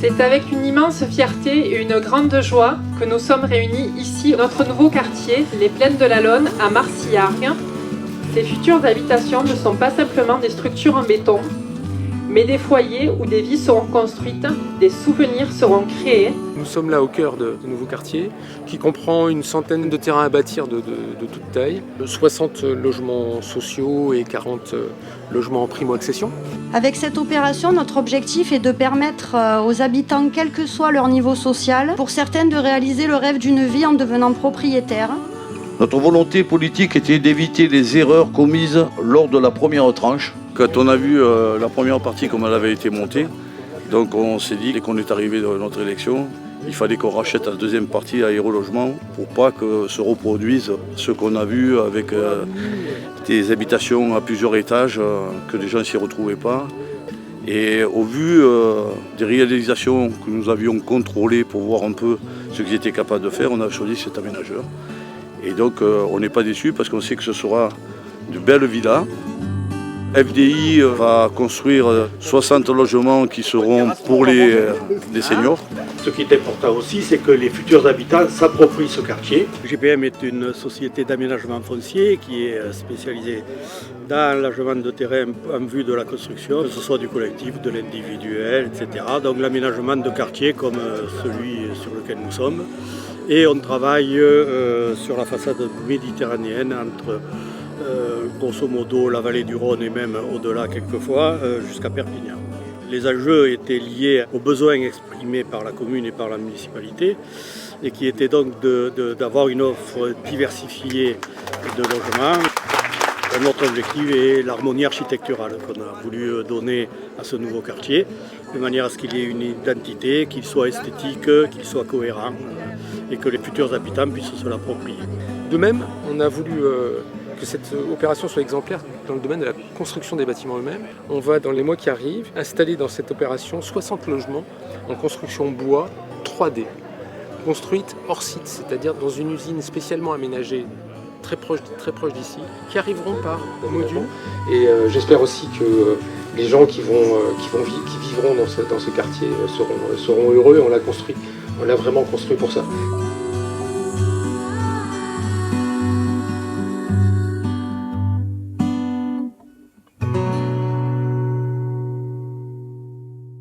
C'est avec une immense fierté et une grande joie que nous sommes réunis ici, dans notre nouveau quartier, les Plaines de la Lonne, à Marcillargues. Ces futures habitations ne sont pas simplement des structures en béton, mais des foyers où des vies seront construites, des souvenirs seront créés. Nous sommes là au cœur de nouveau quartier qui comprend une centaine de terrains à bâtir de toute taille, 60 logements sociaux et 40 logements en primo-accession. Avec cette opération, notre objectif est de permettre aux habitants, quel que soit leur niveau social, pour certains de réaliser le rêve d'une vie en devenant propriétaires. Notre volonté politique était d'éviter les erreurs commises lors de la première tranche. Quand on a vu la première partie comme elle avait été montée, donc on s'est dit, dès qu'on est arrivé dans notre élection, il fallait qu'on rachète la deuxième partie aérologement pour pas que se reproduise ce qu'on a vu avec des habitations à plusieurs étages, que les gens ne s'y retrouvaient pas. Et au vu des réalisations que nous avions contrôlées pour voir un peu ce qu'ils étaient capables de faire, on a choisi cet aménageur. Et donc on n'est pas déçus parce qu'on sait que ce sera de belles villas. FDI va construire 60 logements qui seront pour les seniors. Ce qui est important aussi, c'est que les futurs habitants s'approprient ce quartier. GPM est une société d'aménagement foncier qui est spécialisée dans l'aménagement de terrain en vue de la construction, que ce soit du collectif, de l'individuel, etc. Donc l'aménagement de quartier comme celui sur lequel nous sommes. Et on travaille sur la façade méditerranéenne entre grosso modo la vallée du Rhône et même au-delà quelquefois jusqu'à Perpignan. Les enjeux étaient liés aux besoins exprimés par la commune et par la municipalité et qui étaient donc d'avoir une offre diversifiée de logements. Notre objectif est l'harmonie architecturale qu'on a voulu donner à ce nouveau quartier, de manière à ce qu'il y ait une identité, qu'il soit esthétique, qu'il soit cohérent et que les futurs habitants puissent se l'approprier. De même, on a voulu que cette opération soit exemplaire dans le domaine de la construction des bâtiments eux-mêmes. On va, dans les mois qui arrivent, installer dans cette opération 60 logements en construction bois 3D, construite hors site, c'est-à-dire dans une usine spécialement aménagée très proche d'ici, qui arriveront par module. Et j'espère aussi que les gens qui vivront dans ce quartier seront heureux. On l'a vraiment construit pour ça.